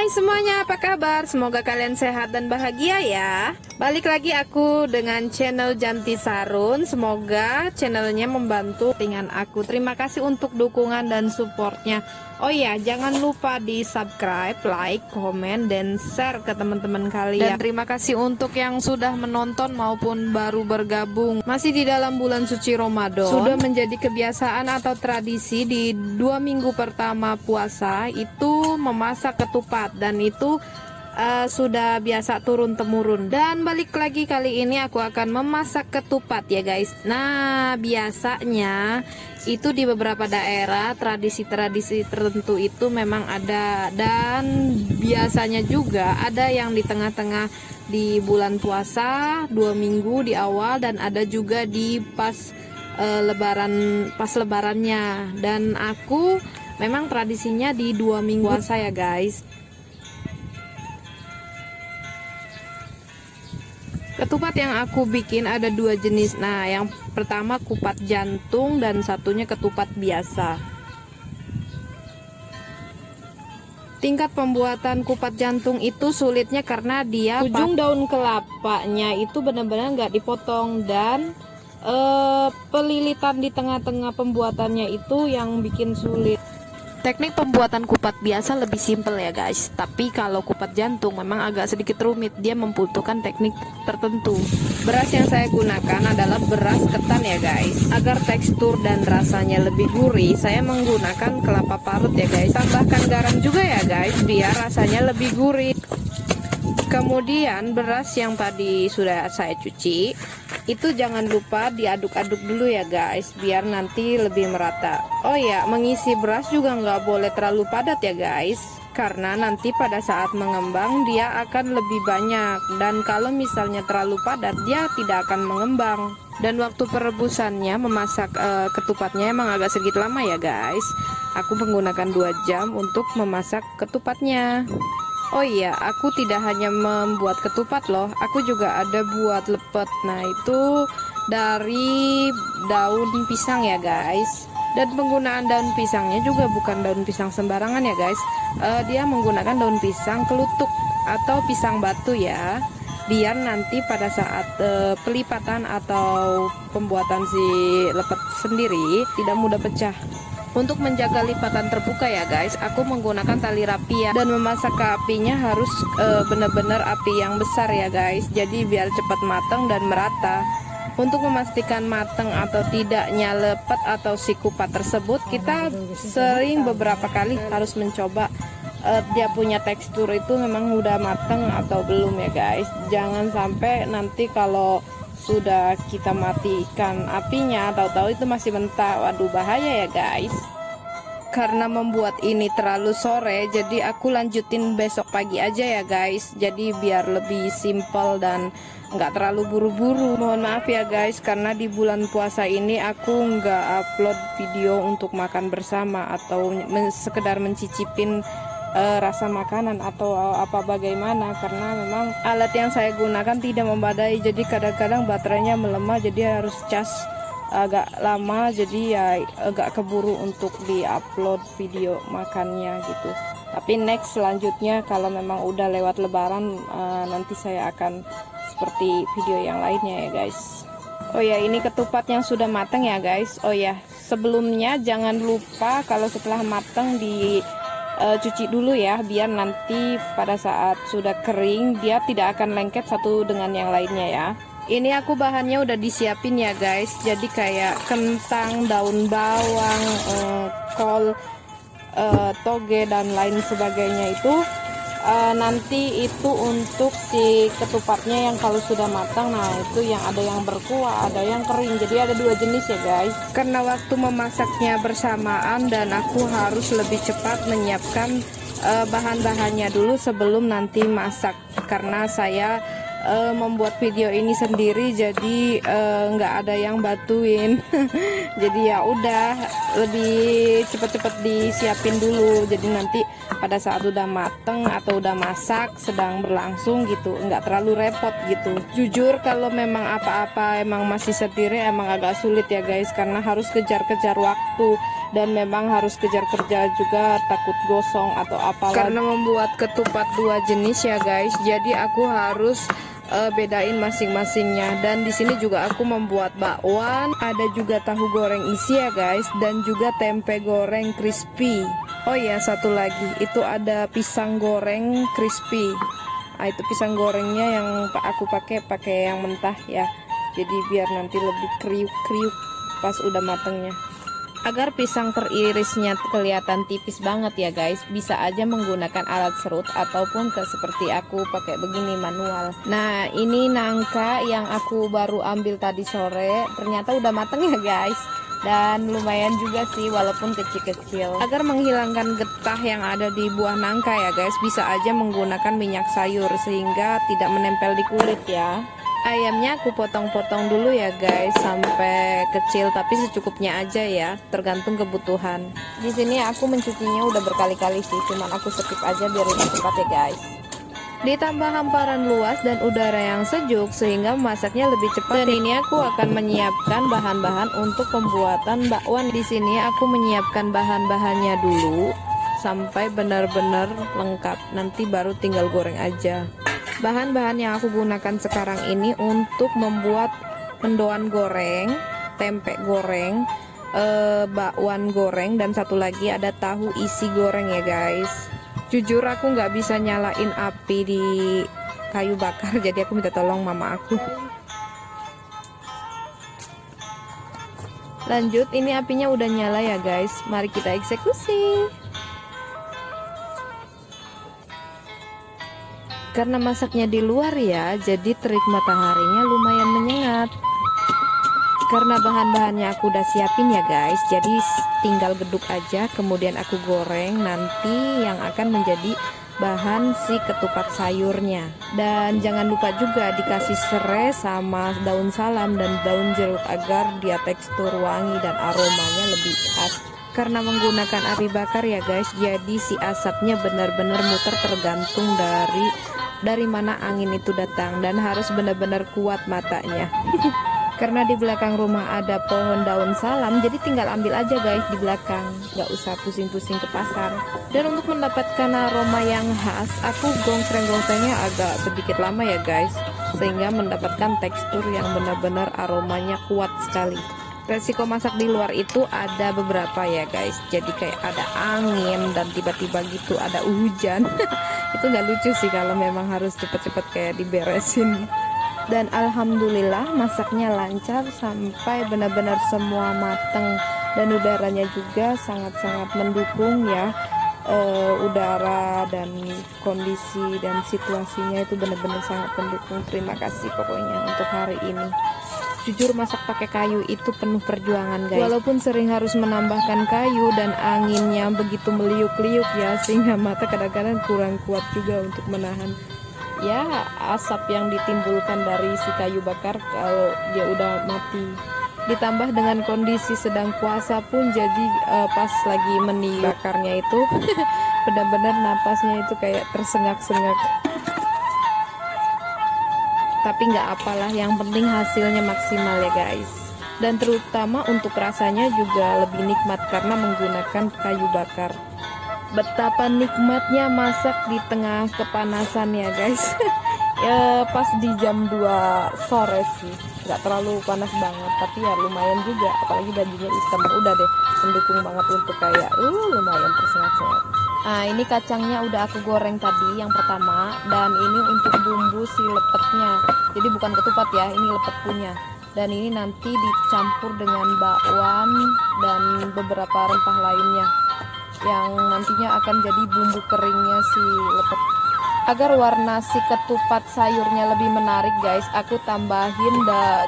Hai semuanya, apa kabar? Semoga kalian sehat dan bahagia ya. Balik lagi aku dengan channel Janti Sarun. Semoga channelnya membantu dengan aku. Terima kasih untuk dukungan dan supportnya. Oh iya, jangan lupa di subscribe, like, komen, dan share ke teman-teman kalian. Dan terima kasih untuk yang sudah menonton maupun baru bergabung. Masih di dalam bulan suci Ramadan. Sudah menjadi kebiasaan atau tradisi di 2 minggu pertama puasa itu memasak ketupat, dan itu sudah biasa turun-temurun. Dan balik lagi kali ini aku akan memasak ketupat ya guys. Nah, biasanya itu di beberapa daerah tradisi-tradisi tertentu itu memang ada, dan biasanya juga ada yang di tengah-tengah di bulan puasa 2 minggu di awal, dan ada juga di pas lebarannya. Dan aku memang tradisinya di 2 minggu puasa ya guys. Ketupat yang aku bikin ada 2 jenis. Nah, yang pertama kupat jantung dan satunya ketupat biasa. Tingkat pembuatan kupat jantung itu sulitnya karena dia ujung daun kelapanya itu benar-benar nggak dipotong, dan pelilitan di tengah-tengah pembuatannya itu yang bikin sulit. Teknik pembuatan kupat biasa lebih simpel ya guys, tapi kalau kupat jantung memang agak sedikit rumit, dia membutuhkan teknik tertentu. Beras yang saya gunakan adalah beras ketan ya guys. Agar tekstur dan rasanya lebih gurih, saya menggunakan kelapa parut ya guys. Tambahkan garam juga ya guys, biar rasanya lebih gurih. Kemudian beras yang tadi sudah saya cuci, itu jangan lupa diaduk-aduk dulu ya guys, biar nanti lebih merata. Oh ya, mengisi beras juga nggak boleh terlalu padat ya guys, karena nanti pada saat mengembang dia akan lebih banyak, dan kalau misalnya terlalu padat dia tidak akan mengembang. Dan waktu perebusannya memasak ketupatnya emang agak sedikit lama ya guys. Aku menggunakan 2 jam untuk memasak ketupatnya. Oh iya, aku tidak hanya membuat ketupat loh, aku juga ada buat lepet. Nah, itu dari daun pisang ya guys. Dan penggunaan daun pisangnya juga bukan daun pisang sembarangan ya guys. Dia menggunakan daun pisang kelutuk atau pisang batu ya, biar nanti pada saat pelipatan atau pembuatan si lepet sendiri tidak mudah pecah. Untuk menjaga lipatan terbuka ya guys, aku menggunakan tali rapia, dan memasak ke apinya harus benar-benar api yang besar ya guys, jadi biar cepat matang dan merata. Untuk memastikan matang atau tidaknya lepet atau si kupat tersebut, kita sering beberapa kali harus mencoba dia punya tekstur itu memang udah matang atau belum ya guys. Jangan sampai nanti kalau sudah kita matikan apinya, tahu-tahu itu masih mentah. Waduh, bahaya ya guys. Karena membuat ini terlalu sore, jadi aku lanjutin besok pagi aja ya guys. Jadi biar lebih simple dan nggak terlalu buru-buru. Mohon maaf ya guys, karena di bulan puasa ini aku nggak upload video untuk makan bersama atau sekedar mencicipin rasa makanan atau apa bagaimana, karena memang alat yang saya gunakan tidak memadai, jadi kadang-kadang baterainya melemah, jadi harus cas agak lama, jadi ya agak keburu untuk di-upload video makannya gitu. Tapi next selanjutnya kalau memang udah lewat lebaran, nanti saya akan seperti video yang lainnya ya guys. Oh ya, ini ketupat yang sudah matang ya guys. Oh ya, sebelumnya jangan lupa kalau setelah matang cuci dulu ya, biar nanti pada saat sudah kering dia tidak akan lengket satu dengan yang lainnya ya. Ini aku bahannya udah disiapin ya guys, jadi kayak kentang, daun bawang, kol, toge dan lain sebagainya itu nanti itu untuk si ketupatnya yang kalau sudah matang. Nah, itu yang ada yang berkuah, ada yang kering, jadi ada 2 jenis ya guys. Karena waktu memasaknya bersamaan dan aku harus lebih cepat menyiapkan bahan-bahannya dulu sebelum nanti masak, karena saya membuat video ini sendiri, jadi nggak ada yang bantuin. Jadi ya udah lebih cepet-cepet disiapin dulu, jadi nanti pada saat udah mateng atau udah masak sedang berlangsung gitu, nggak terlalu repot gitu. Jujur kalau memang apa-apa emang masih sendiri emang agak sulit ya guys, karena harus kejar-kejar waktu, dan memang harus kejar-kejar juga, takut gosong atau apalah. Karena membuat ketupat dua jenis ya guys, jadi aku harus bedain masing-masingnya. Dan di sini juga aku membuat bakwan, ada juga tahu goreng isi ya guys, dan juga tempe goreng crispy. Oh ya, satu lagi itu ada pisang goreng crispy. Nah, itu pisang gorengnya yang aku pakai yang mentah ya, jadi biar nanti lebih kriuk-kriuk pas udah matengnya. Agar pisang teririsnya kelihatan tipis banget ya guys, bisa aja menggunakan alat serut ataupun seperti aku pakai begini manual. Nah, ini nangka yang aku baru ambil tadi sore, ternyata udah mateng ya guys. Dan lumayan juga sih walaupun kecil-kecil. Agar menghilangkan getah yang ada di buah nangka ya guys, bisa aja menggunakan minyak sayur sehingga tidak menempel di kulit ya. Ayamnya aku potong-potong dulu ya guys, sampai kecil tapi secukupnya aja ya, tergantung kebutuhan. Di sini aku mencucinya udah berkali-kali sih, cuman aku skip aja biar lebih cepat ya guys. Ditambah hamparan luas dan udara yang sejuk sehingga masaknya lebih cepat. Dan ini aku akan menyiapkan bahan-bahan untuk pembuatan bakwan. Di sini aku menyiapkan bahan-bahannya dulu sampai benar-benar lengkap, nanti baru tinggal goreng aja. Bahan-bahan yang aku gunakan sekarang ini untuk membuat mendoan goreng, tempe goreng, bakwan goreng, dan satu lagi ada tahu isi goreng ya guys. Jujur aku nggak bisa nyalain api di kayu bakar, jadi aku minta tolong mama aku. Lanjut, ini apinya udah nyala ya guys, mari kita eksekusi. Karena masaknya di luar ya, jadi terik mataharinya lumayan menyengat. Karena bahan-bahannya aku udah siapin ya guys, jadi tinggal geduk aja, kemudian aku goreng nanti yang akan menjadi bahan si ketupat sayurnya. Dan jangan lupa juga dikasih serai sama daun salam dan daun jeruk agar dia tekstur wangi dan aromanya lebih khas. Karena menggunakan api bakar ya guys, jadi si asapnya benar-benar muter tergantung dari mana angin itu datang, dan harus benar-benar kuat matanya. Karena di belakang rumah ada pohon daun salam, jadi tinggal ambil aja guys di belakang, nggak usah pusing-pusing ke pasar. Dan untuk mendapatkan aroma yang khas, aku gongkreng-gongkrengnya agak sedikit lama ya guys, sehingga mendapatkan tekstur yang benar-benar aromanya kuat sekali. Resiko masak di luar itu ada beberapa ya guys, jadi kayak ada angin dan tiba-tiba gitu ada hujan. Itu nggak lucu sih kalau memang harus cepet-cepet kayak diberesin. Dan alhamdulillah masaknya lancar sampai benar-benar semua mateng, dan udaranya juga sangat-sangat mendukung ya. Udara dan kondisi dan situasinya itu benar-benar sangat mendukung. Terima kasih pokoknya untuk hari ini. Jujur masak pakai kayu itu penuh perjuangan guys, walaupun sering harus menambahkan kayu dan anginnya begitu meliuk-liuk ya, sehingga mata kadang-kadang kurang kuat juga untuk menahan ya asap yang ditimbulkan dari si kayu bakar kalau dia udah mati. Ditambah dengan kondisi sedang puasa pun, jadi pas lagi meniup bakarnya itu benar-benar napasnya itu kayak tersengat-sengat. Tapi nggak apalah, yang penting hasilnya maksimal ya guys. Dan terutama untuk rasanya juga lebih nikmat karena menggunakan kayu bakar. Betapa nikmatnya masak di tengah kepanasan ya guys. Ya pas di jam 2 sore sih, nggak terlalu panas banget, tapi ya lumayan juga, apalagi bajunya hitam, udah deh mendukung banget untuk kayak lumayan tersengat-sengat. Nah, ini kacangnya udah aku goreng tadi yang pertama, dan ini untuk bumbu si lepetnya. Jadi bukan ketupat ya, ini lepet punya. Dan ini nanti dicampur dengan bakwan dan beberapa rempah lainnya yang nantinya akan jadi bumbu keringnya si lepet. Agar warna si ketupat sayurnya lebih menarik guys, aku tambahin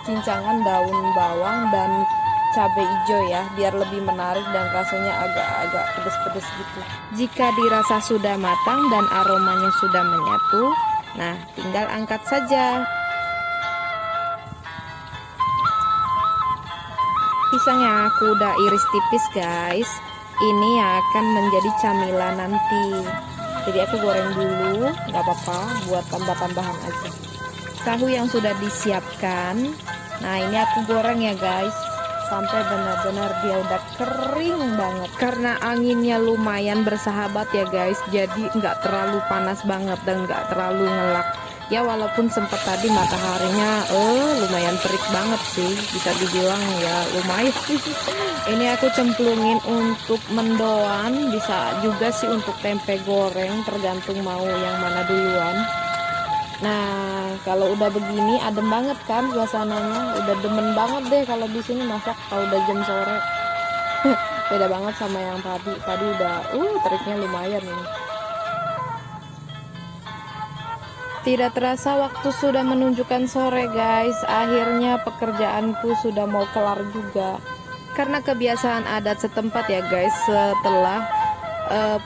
cincangan daun bawang dan cabai hijau ya, biar lebih menarik dan rasanya agak-agak pedes-pedes gitu. Jika dirasa sudah matang dan aromanya sudah menyatu, nah tinggal angkat saja. Pisang yang aku udah iris tipis guys, ini yang akan menjadi camilan nanti. Jadi aku goreng dulu, nggak apa-apa, buat tambah-tambahan aja. Tahu yang sudah disiapkan, nah ini aku goreng ya guys. sampai benar-benar dia udah kering banget. Karena anginnya lumayan bersahabat ya guys, jadi nggak terlalu panas banget dan nggak terlalu ngelak. Ya walaupun sempat tadi mataharinya lumayan terik banget sih, bisa dibilang ya lumayan. Ini aku cemplungin untuk mendoan, bisa juga sih untuk tempe goreng, tergantung mau yang mana duluan. Nah kalau udah begini adem banget kan suasananya, udah demen banget deh kalau di sini masak kalau udah jam sore. Beda banget sama yang tadi udah teriknya lumayan ini. Tidak terasa waktu sudah menunjukkan sore guys, akhirnya pekerjaanku sudah mau kelar juga. Karena kebiasaan adat setempat ya guys, setelah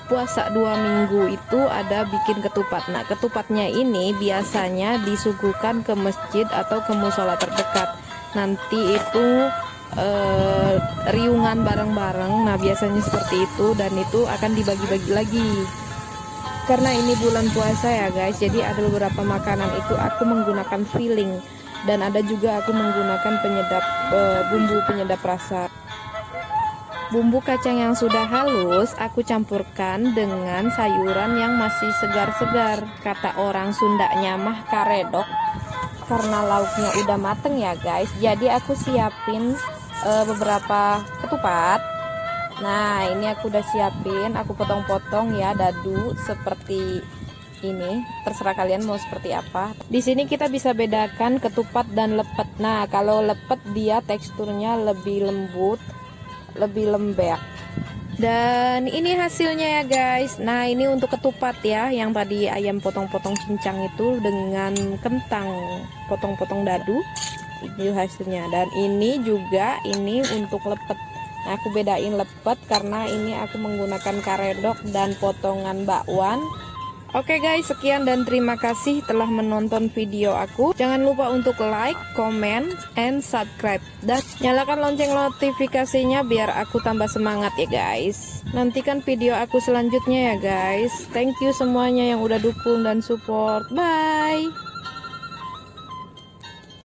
puasa 2 minggu itu ada bikin ketupat. Nah ketupatnya ini biasanya disuguhkan ke masjid atau ke musola terdekat. Nanti itu riungan bareng-bareng, nah biasanya seperti itu, dan itu akan dibagi-bagi lagi. Karena ini bulan puasa ya guys, jadi ada beberapa makanan itu aku menggunakan filling, dan ada juga aku menggunakan penyedap bumbu penyedap rasa. Bumbu kacang yang sudah halus aku campurkan dengan sayuran yang masih segar-segar. Kata orang Sundanya mah karedok, karena lauknya udah mateng ya guys. Jadi aku siapin beberapa ketupat. Nah ini aku udah siapin, aku potong-potong ya dadu seperti ini, terserah kalian mau seperti apa. Di sini kita bisa bedakan ketupat dan lepet. Nah kalau lepet dia teksturnya lebih lembut, lebih lembek. Dan ini hasilnya ya guys. Nah ini untuk ketupat ya, yang tadi ayam potong-potong cincang itu dengan kentang potong-potong dadu, itu hasilnya. Dan ini juga ini untuk lepet. Nah, aku bedain lepet karena ini aku menggunakan karedok dan potongan bakwan. Oke guys, sekian dan terima kasih telah menonton video aku. Jangan lupa untuk like, comment, and subscribe. Dan nyalakan lonceng notifikasinya biar aku tambah semangat ya guys. Nantikan video aku selanjutnya ya guys. Thank you semuanya yang udah dukung dan support. Bye!